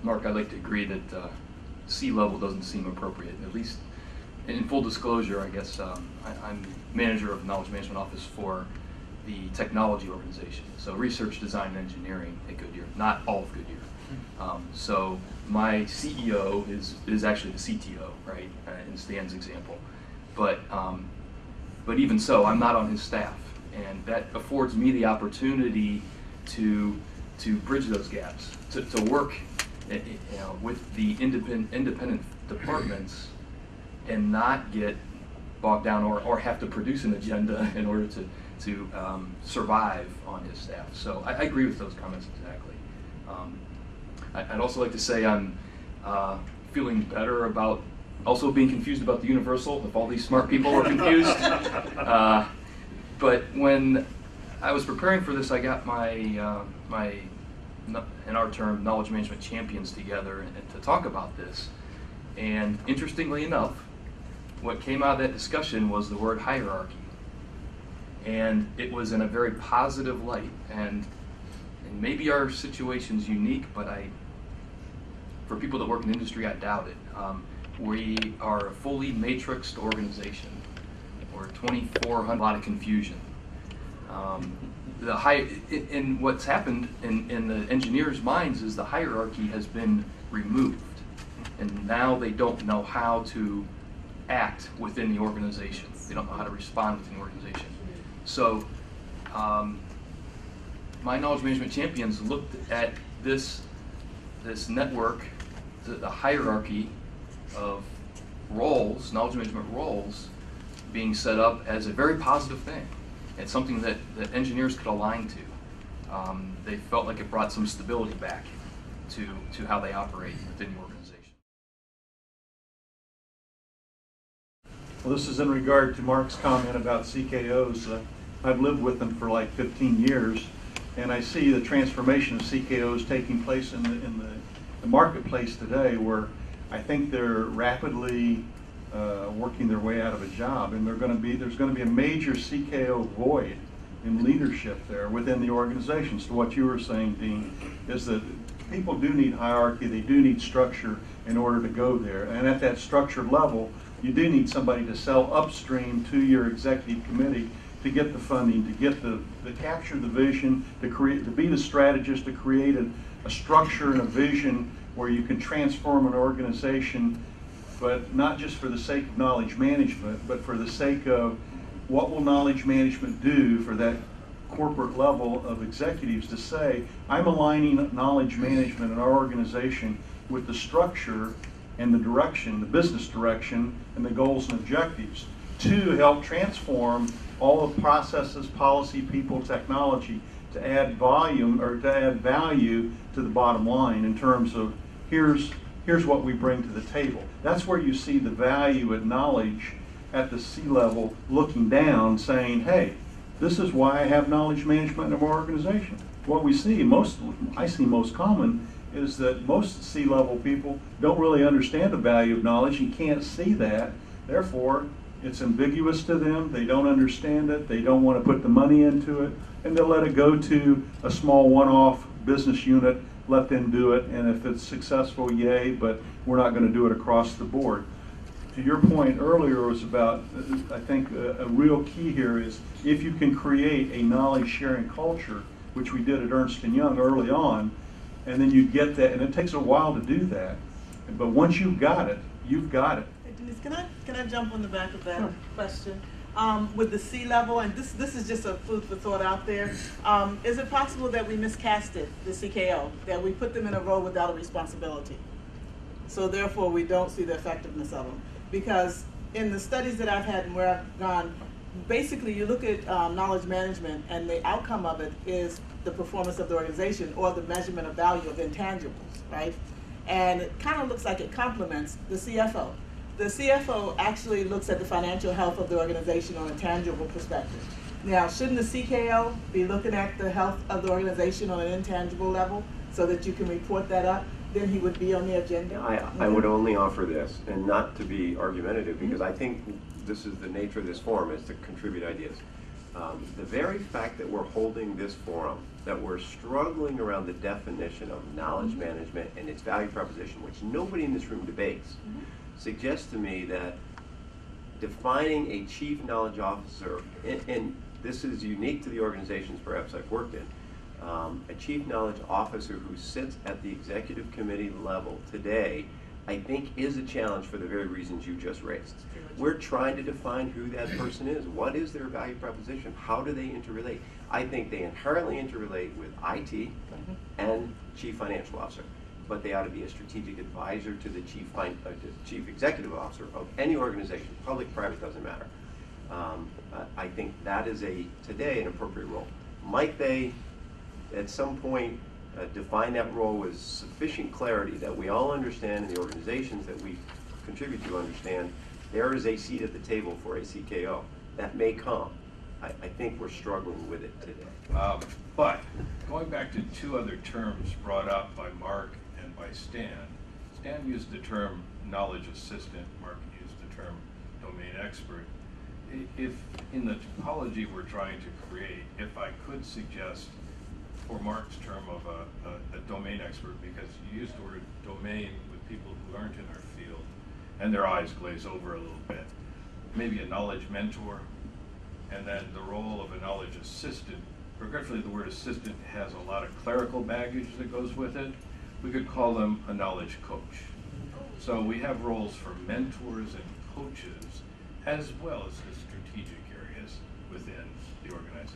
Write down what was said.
Mark, I'd like to agree that C-level doesn't seem appropriate, at least in full disclosure. I guess I'm manager of the Knowledge Management Office for the technology organization, so research, design, and engineering at Goodyear, not all of Goodyear. So my CEO is actually the CTO, right, in Stan's example. But even so, I'm not on his staff, and that affords me the opportunity to bridge those gaps, to work with the independent departments and not get bogged down or have to produce an agenda in order to survive on his staff. So I agree with those comments exactly. I'd also like to say I'm feeling better about also being confused about the universal, if all these smart people are confused. But when I was preparing for this, I got my, in our term, knowledge management champions together and to talk about this. And interestingly enough, what came out of that discussion was the word hierarchy. And it was in a very positive light. And maybe our situation's unique, but for people that work in the industry, I doubt it. We are a fully matrixed organization. We're 2,400, a lot of confusion. And what's happened in the engineers' minds is the hierarchy has been removed. And now they don't know how to act within the organization. They don't know how to respond within the organization. So my knowledge management champions looked at this network, the hierarchy of roles, knowledge management roles, being set up as a very positive thing. It's something that engineers could align to. They felt like it brought some stability back to how they operate within the organization. Well, this is in regard to Mark's comment about CKOs. I've lived with them for like 15 years, and I see the transformation of CKOs taking place in the marketplace today, where I think they're rapidly working their way out of a job, and there's going to be a major CKO void in leadership there within the organization. So what you were saying, Dean, is that people do need hierarchy, they do need structure in order to go there. And at that structured level, you do need somebody to sell upstream to your executive committee to get the funding, to get to capture the vision, to be the strategist, to create a structure and a vision where you can transform an organization, but not just for the sake of knowledge management, but for the sake of what will knowledge management do for that corporate level of executives to say, I'm aligning knowledge management in our organization with the structure and the direction, the business direction, and the goals and objectives to help transform all the processes, policy, people, technology to add volume or to add value to the bottom line in terms of here's what we bring to the table. That's where you see the value at knowledge at the C-level looking down saying, hey, this is why I have knowledge management in my organization. What we see I see most common is that most C-level people don't really understand the value of knowledge and can't see that. Therefore, it's ambiguous to them. They don't understand it. They don't want to put the money into it. And they'll let it go to a small one-off business unit, let them do it. And if it's successful, yay, but we're not going to do it across the board. To your point earlier was about, I think a real key here is if you can create a knowledge sharing culture, which we did at Ernst & Young early on, and then you get that, and it takes a while to do that, but once you've got it, you've got it. Hey, Denise, can I jump on the back of that question? With the C-level, and this is just a food for thought out there, is it possible that we miscasted the CKO, that we put them in a role without a responsibility? So therefore we don't see the effectiveness of them. Because in the studies that I've had and where I've gone, basically you look at knowledge management and the outcome of it is the performance of the organization or the measurement of value of intangibles, right? And it kind of looks like it complements the CFO. The CFO actually looks at the financial health of the organization on a tangible perspective. Now, shouldn't the CKO be looking at the health of the organization on an intangible level so that you can report that up? Then he would be on the agenda? I would only offer this, and not to be argumentative, because I think this is the nature of this forum, is to contribute ideas. The very fact that we're holding this forum, that we're struggling around the definition of knowledge management and its value proposition, which nobody in this room debates, suggests to me that defining a chief knowledge officer, and this is unique to the organizations perhaps I've worked in, a chief knowledge officer who sits at the executive committee level today, I think is a challenge for the very reasons you just raised. We're trying to define who that person is. What is their value proposition? How do they interrelate? I think they inherently interrelate with IT and chief financial officer, but they ought to be a strategic advisor to the chief executive officer of any organization, public, private, doesn't matter. I think that is today an appropriate role. Might they, at some point, define that role with sufficient clarity that we all understand, and the organizations that we contribute to understand, there is a seat at the table for a CKO. That may come. I think we're struggling with it today. But going back to two other terms brought up by Mark and by Stan, Stan used the term knowledge assistant, Mark used the term domain expert. If in the topology we're trying to create, if I could suggest for Mark's term of a domain expert, because you used the word domain with people who aren't in our field and their eyes glaze over a little bit, maybe a knowledge mentor, and then the role of a knowledge assistant. Regretfully, the word assistant has a lot of clerical baggage that goes with it. We could call them a knowledge coach. So we have roles for mentors and coaches, as well as the strategic areas within the organization.